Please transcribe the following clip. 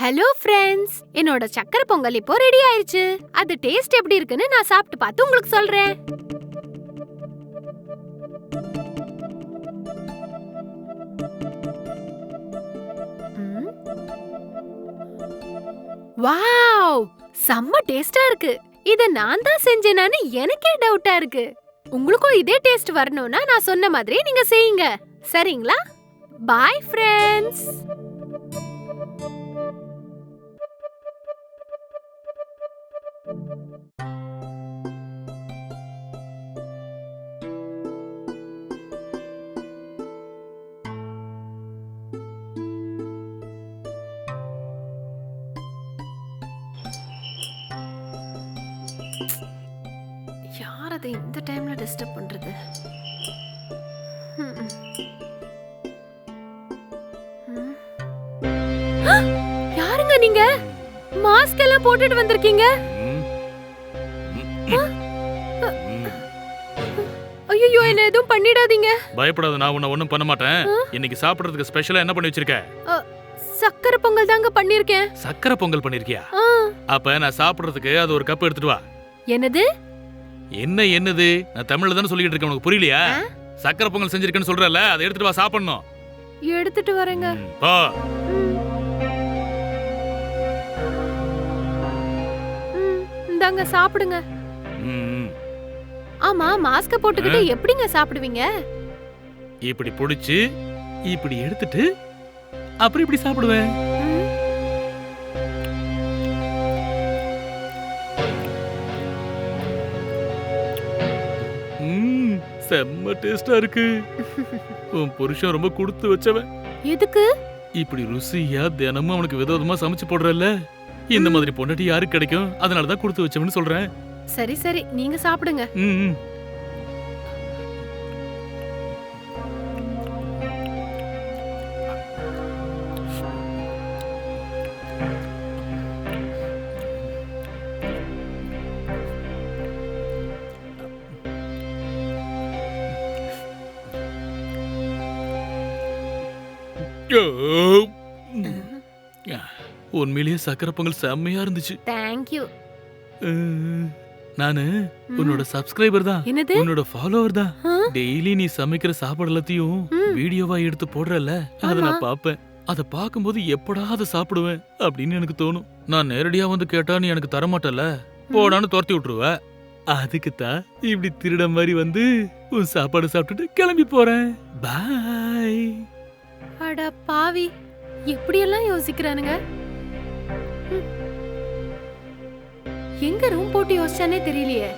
Hello friends, என்னோட சக்கரை பொங்கல் இப்போ ரெடி ஆயிருச்சு. அது டேஸ்ட் எப்படி இருக்குன்னு நான் சாப்பிட்டு பார்த்து உங்களுக்கு சொல்றேன். ம். வாவ், செம்ம டேஸ்டா இருக்கு. இத நான் தான் செஞ்சேனான்னு எனக்கே டவுட்டா இருக்கு. உங்களுக்கும் இதே டேஸ்ட் வரணும்னா நான் சொன்ன மாதிரி நீங்க செய்யுங்க, சரிங்களா? Bye friends. யார் அதை இந்த டைம்ல டிஸ்டர்ப் பண்றது? ம். ம். ஆ! யாருங்க நீங்க? மாஸ்க் எல்லாம் போட்டுட்டு வந்திருக்கீங்க. ஐயோ, என்ன எதுவும் பண்ணிடாதீங்க. பயப்படாத, நான் உன்னை ஒண்ணும் பண்ண மாட்டேன். இன்னைக்கு சாப்பிடுறதுக்கு ஸ்பெஷலா என்ன பண்ணி வச்சிருக்க? சக்கரை பொங்கல் தாங்க பண்ணிருக்கேன். சக்கரை பொங்கல் பண்ணிருக்கியா? அப்ப நான் சாப்பிடுறதுக்கு அது ஒரு கப் எடுத்துட்டு வா. என்னது? என்னது? நான் தமிழ்ல தானே சொல்லிட்டு இருக்கேன், உனக்கு புரியலையா? சக்கரை பொங்கல் செஞ்சிருக்கேன்னு சொல்றல, அதை எடுத்துட்டு வா, சாப்பிடணும். எடுத்துட்டு வரேங்க. போ. இந்தாங்க சாப்பிடுங்க. ஆமா, மாஸ்க போட்டுக்கிட்டு எப்படிங்க சாப்பிடுவீங்க? இப்படி புடிச்சு இப்படி எடுத்துட்டு அப்புறம் இப்படி சாப்பிடுவேன். செம்ம டேஸ்டா இருக்கு. உன் புருஷன் ரொம்ப கொடுத்து வச்சவன். எதுக்கு? இப்படி ருசியா தினமும் அவனுக்கு விதவிதமா சமைச்சு போடுறல்ல, இந்த மாதிரி பொண்டாட்டி யாருக்கு கிடைக்கும்? அதனாலதான் கொடுத்து வச்சவன்னு சொல்றேன். சரி சரி, நீங்க சாப்பிடுங்க. உண்மையிலேயே சக்கரை பொங்கல் செம்மையா இருந்துச்சு. Thank you. நானு உன்னோட சப்ஸ்கிரைபர் தான். என்னது? உன்னோட ஃபாலோவர் தான். டெய்லி நீ சமைக்கிற சாப்பாடு எல்லாத்தையும் வீடியோவா எடுத்து போடுறல, அத நான் பாப்பேன். அத பாக்கும்போது எப்படா அதை சாப்பிடுவேன் அப்படின்னு எனக்கு தோணும். நான் நேரடியா வந்து கேட்டா நீ எனக்கு தரமாட்டல, போடான்னு துரத்தி விட்டுருவ. அதுக்கு தான் இப்படி திருட மாதிரி வந்து உன் சாப்பாடு சாப்பிட்டுட்டு கிளம்பி போறேன். பாய். அட பாவி, எப்படியெல்லாம் யோசிக்கிறானுங்க. எங்க ரூம் போட்டு யோசிச்சானே தெரியலையே.